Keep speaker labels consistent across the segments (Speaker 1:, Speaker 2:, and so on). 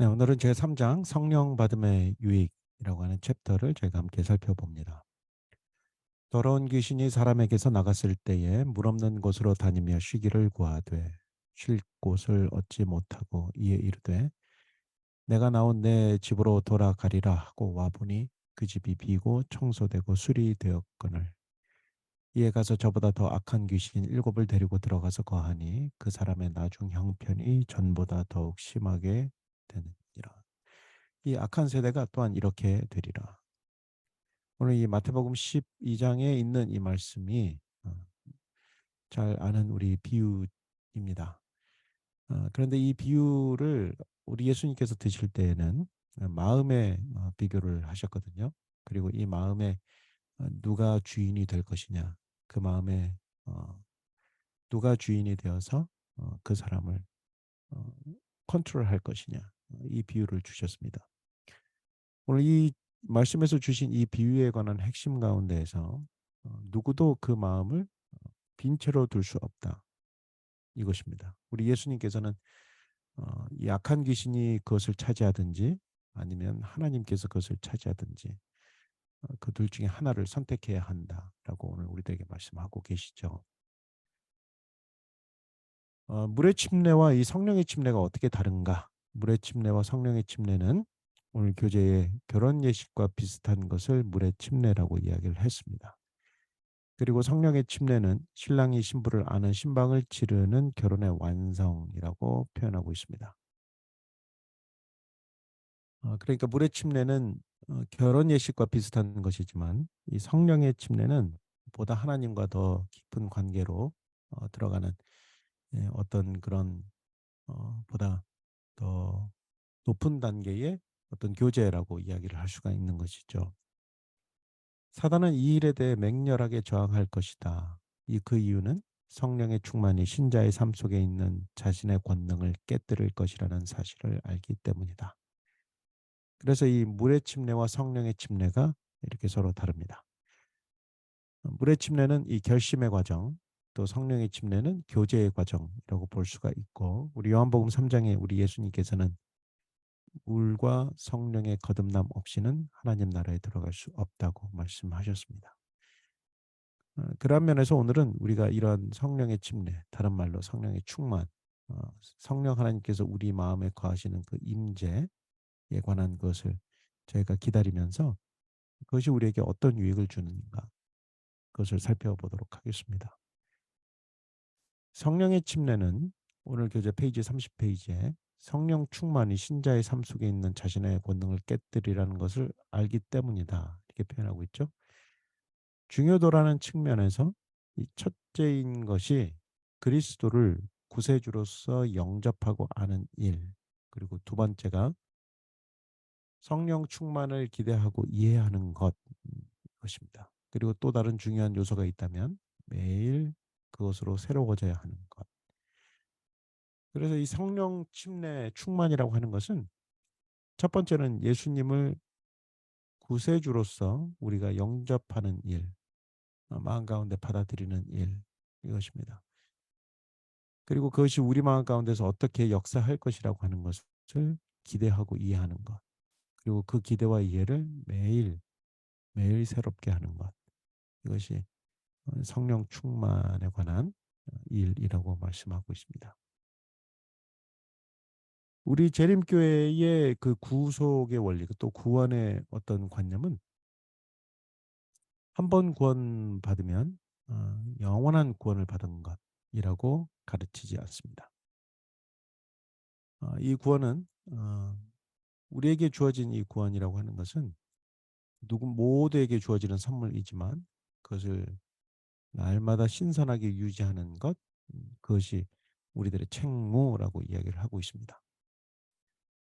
Speaker 1: 네, 오늘은 제3장 성령 받음의 유익이라고 하는 챕터를 저희가 함께 살펴봅니다. 더러운 귀신이 사람에게서 나갔을 때에 물 없는 곳으로 다니며 쉬기를 구하되 쉴 곳을 얻지 못하고 이에 이르되 내가 나온 내 집으로 돌아가리라 하고 와보니 그 집이 비고 청소되고 수리되었거늘 이에 가서 저보다 더 악한 귀신 일곱을 데리고 들어가서 거하니 그 사람의 나중 형편이 전보다 더욱 심하게 되느니라. 이 악한 세대가 또한 이렇게 되리라. 오늘 이 마태복음 12장에 있는 이 말씀이 잘 아는 우리 비유입니다. 그런데 이 비유를 우리 예수님께서 드실 때에는 마음의 비교를 하셨거든요. 그리고 이 마음에 누가 주인이 될 것이냐, 그 마음에 누가 주인이 되어서 그 사람을 어, 컨트롤할 것이냐, 이 비유를 주셨습니다. 오늘 이 말씀에서 주신 이 비유에 관한 핵심 가운데에서 누구도 그 마음을 빈 채로 둘 수 없다. 이것입니다. 우리 예수님께서는 이 악한 귀신이 그것을 차지하든지 아니면 하나님께서 그것을 차지하든지 그 둘 중에 하나를 선택해야 한다라고 오늘 우리들에게 말씀하고 계시죠. 물의 침례와 이 성령의 침례가 어떻게 다른가? 물의 침례와 성령의 침례는 오늘 교재에 결혼 예식과 비슷한 것을 물의 침례라고 이야기를 했습니다. 그리고 성령의 침례는 신랑이 신부를 아는 신방을 지르는 결혼의 완성이라고 표현하고 있습니다. 그러니까 물의 침례는 결혼 예식과 비슷한 것이지만 이 성령의 침례는 보다 하나님과 더 깊은 관계로 들어가는 어떤 그런 보다 더 높은 단계의 어떤 교제라고 이야기를 할 수가 있는 것이죠. 사단은 이 일에 대해 맹렬하게 저항할 것이다. 그 이유는 성령의 충만이 신자의 삶 속에 있는 자신의 권능을 깨뜨릴 것이라는 사실을 알기 때문이다. 그래서 이 물의 침례와 성령의 침례가 이렇게 서로 다릅니다. 물의 침례는 이 결심의 과정, 또 성령의 침례는 교제의 과정이라고 볼 수가 있고, 우리 요한복음 3장에 우리 예수님께서는 물과 성령의 거듭남 없이는 하나님 나라에 들어갈 수 없다고 말씀하셨습니다. 그런 면에서 오늘은 우리가 이런 성령의 침례, 다른 말로 성령의 충만, 성령 하나님께서 우리 마음에 거하시는 그 임재에 관한 것을 저희가 기다리면서 그것이 우리에게 어떤 유익을 주는가, 그것을 살펴보도록 하겠습니다. 성령의 침례는 오늘 교재 페이지 30페이지에 성령 충만이 신자의 삶 속에 있는 자신의 권능을 깨뜨리라는 것을 알기 때문이다. 이렇게 표현하고 있죠. 중요도라는 측면에서 이 첫째인 것이 그리스도를 구세주로서 영접하고 아는 일, 그리고 두 번째가 성령 충만을 기대하고 이해하는 것입니다. 그리고 또 다른 중요한 요소가 있다면 매일 그것으로 새로워져야 하는 것. 그래서 이 성령 침례 충만이라고 하는 것은 첫 번째는 예수님을 구세주로서 우리가 영접하는 일, 마음 가운데 받아들이는 일, 이것입니다. 그리고 그것이 우리 마음 가운데서 어떻게 역사할 것이라고 하는 것을 기대하고 이해하는 것. 그리고 그 기대와 이해를 매일 매일 새롭게 하는 것. 이것이 성령 충만에 관한 일이라고 말씀하고 있습니다. 우리 재림교회의 그 구속의 원리, 또 구원의 어떤 관념은 한 번 구원받으면 영원한 구원을 받은 것이라고 가르치지 않습니다. 이 구원은 우리에게 주어진 이 구원이라고 하는 것은 누구 모두에게 주어지는 선물이지만 그것을 날마다 신선하게 유지하는 것, 그것이 우리들의 책무라고 이야기를 하고 있습니다.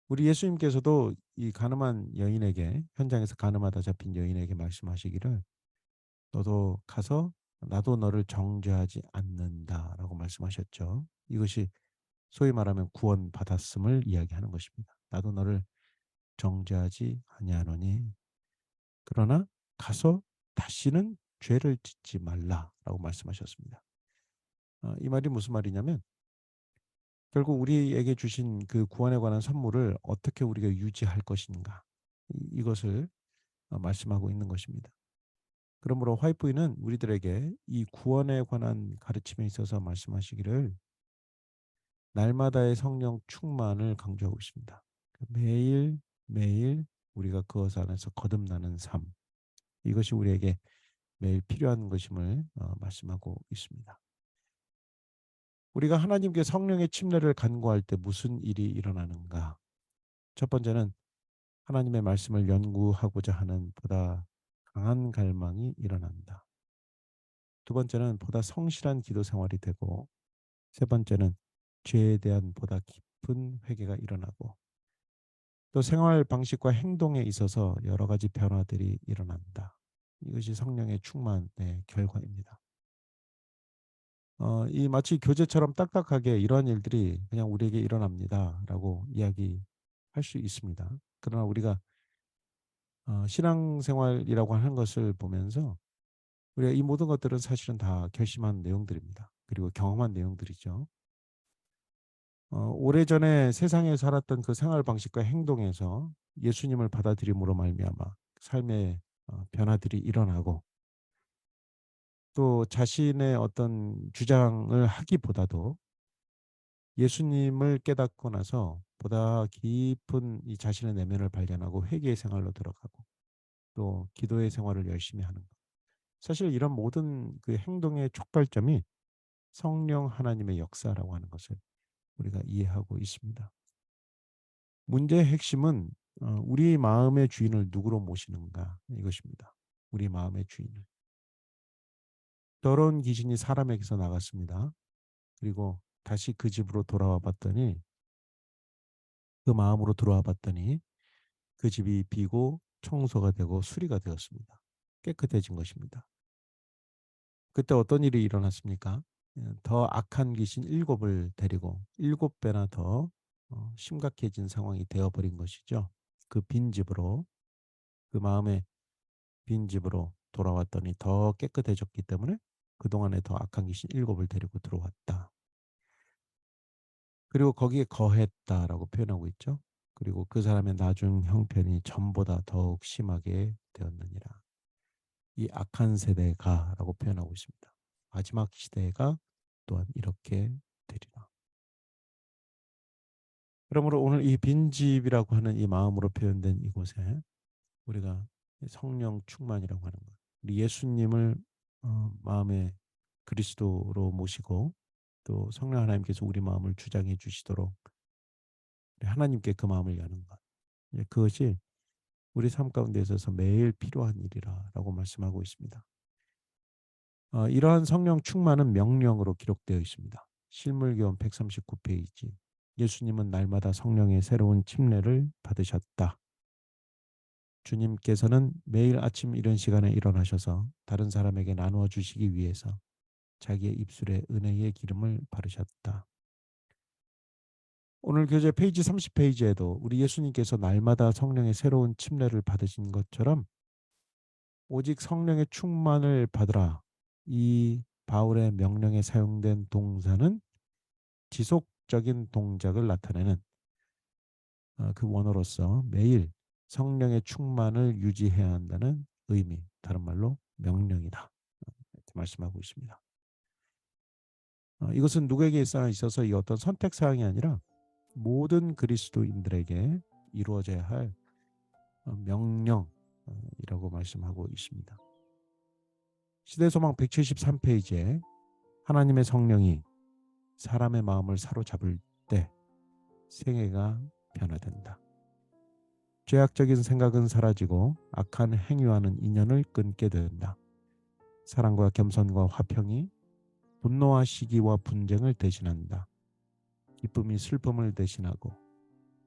Speaker 1: 우리 예수님께서도 이 가늠한 여인에게, 현장에서 가늠하다 잡힌 여인에게 말씀하시기를 너도 가서 나도 너를 정죄하지 않는다라고 말씀하셨죠. 이것이 소위 말하면 구원받았음을 이야기하는 것입니다. 나도 너를 정죄하지 아니하노니 그러나 가서 다시는 죄를 짓지 말라라고 말씀하셨습니다. 이 말이 무슨 말이냐면 결국 우리에게 주신 그 구원에 관한 선물을 어떻게 우리가 유지할 것인가, 이것을 말씀하고 있는 것입니다. 그러므로 화이트보이는 우리들에게 이 구원에 관한 가르침에 있어서 말씀하시기를 날마다의 성령 충만을 강조하고 있습니다. 매일 매일 우리가 그것 안에서 거듭나는 삶, 이것이 우리에게 매일 필요한 것임을 말씀하고 있습니다. 우리가 하나님께 성령의 침례를 간구할 때 무슨 일이 일어나는가? 첫 번째는 하나님의 말씀을 연구하고자 하는 보다 강한 갈망이 일어난다. 두 번째는 보다 성실한 기도 생활이 되고, 세 번째는 죄에 대한 보다 깊은 회개가 일어나고, 또 생활 방식과 행동에 있어서 여러 가지 변화들이 일어난다. 이것이 성령의 충만의 결과입니다. 이 마치 교재처럼 딱딱하게 이러한 일들이 그냥 우리에게 일어납니다라고 이야기할 수 있습니다. 그러나 우리가 신앙생활이라고 하는 것을 보면서 우리가 이 모든 것들은 사실은 다 결심한 내용들입니다. 그리고 경험한 내용들이죠. 오래전에 세상에 살았던 그 생활 방식과 행동에서 예수님을 받아들임으로 말미암아 삶의 변화들이 일어나고, 또 자신의 어떤 주장을 하기보다도 예수님을 깨닫고 나서 보다 깊은 이 자신의 내면을 발견하고 회개의 생활로 들어가고, 또 기도의 생활을 열심히 하는 것. 사실 이런 모든 그 행동의 촉발점이 성령 하나님의 역사라고 하는 것을 우리가 이해하고 있습니다. 문제의 핵심은 우리 마음의 주인을 누구로 모시는가, 이것입니다. 우리 마음의 주인을. 더러운 귀신이 사람에게서 나갔습니다. 그리고 다시 그 집으로 돌아와 봤더니, 그 마음으로 들어와 봤더니 그 집이 비고 청소가 되고 수리가 되었습니다. 깨끗해진 것입니다. 그때 어떤 일이 일어났습니까? 더 악한 귀신 7을 데리고 7배나 더 심각해진 상황이 되어버린 것이죠. 그 빈 집으로, 그 마음의 빈 집으로 돌아왔더니 더 깨끗해졌기 때문에 그동안에 더 악한 귀신 7을 데리고 들어왔다. 그리고 거기에 거했다라고 표현하고 있죠. 그리고 그 사람의 나중 형편이 전보다 더욱 심하게 되었느니라. 이 악한 세대가라고 표현하고 있습니다. 마지막 시대가 또한 이렇게 되리라. 그러므로 오늘 이 빈집이라고 하는 이 마음으로 표현된 이곳에 우리가 성령 충만이라고 하는 것, 우리 예수님을 마음의 그리스도로 모시고, 또 성령 하나님께서 우리 마음을 주장해 주시도록 하나님께 그 마음을 여는 것, 그것이 우리 삶 가운데 있어서 매일 필요한 일이라고 말씀하고 있습니다. 이러한 성령 충만은 명령으로 기록되어 있습니다. 실물교원 139페이지. 예수님은 날마다 성령의 새로운 침례를 받으셨다. 주님께서는 매일 아침 이런 시간에 일어나셔서 다른 사람에게 나누어 주시기 위해서 자기의 입술에 은혜의 기름을 바르셨다. 오늘 교재 페이지 30페이지에도 우리 예수님께서 날마다 성령의 새로운 침례를 받으신 것처럼 오직 성령의 충만을 받으라, 이 바울의 명령에 사용된 동사는 지속적인 동작을 나타내는 그 원어로서 매일 성령의 충만을 유지해야 한다는 의미, 다른 말로 명령이다, 이렇게 말씀하고 있습니다. 이것은 누구에게 있어서 이 어떤 선택 사항이 아니라 모든 그리스도인들에게 이루어져야 할 명령이라고 말씀하고 있습니다. 시대소망 173페이지에 하나님의 성령이 사람의 마음을 사로잡을 때 생애가 변화된다. 죄악적인 생각은 사라지고 악한 행위와는 인연을 끊게 된다. 사랑과 겸손과 화평이 분노와 시기와 분쟁을 대신한다. 기쁨이 슬픔을 대신하고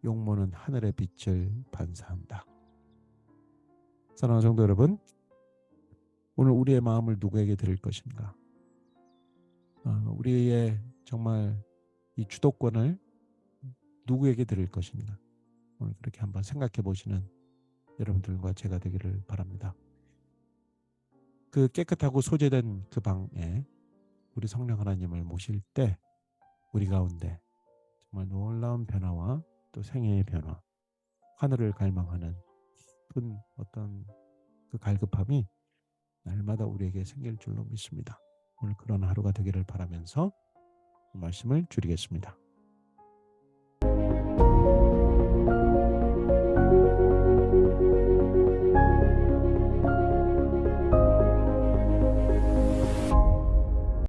Speaker 1: 용모는 하늘의 빛을 반사한다. 사랑하는 성도 여러분, 오늘 우리의 마음을 누구에게 드릴 것인가? 우리의 정말 이 주도권을 누구에게 드릴 것인가? 오늘 그렇게 한번 생각해 보시는 여러분들과 제가 되기를 바랍니다. 그 깨끗하고 소재된 그 방에 우리 성령 하나님을 모실 때 우리 가운데 정말 놀라운 변화와 또 생애의 변화, 하늘을 갈망하는 깊은 어떤 그 갈급함이 날마다 우리에게 생길 줄로 믿습니다. 오늘 그런 하루가 되기를 바라면서 말씀을 줄이겠습니다.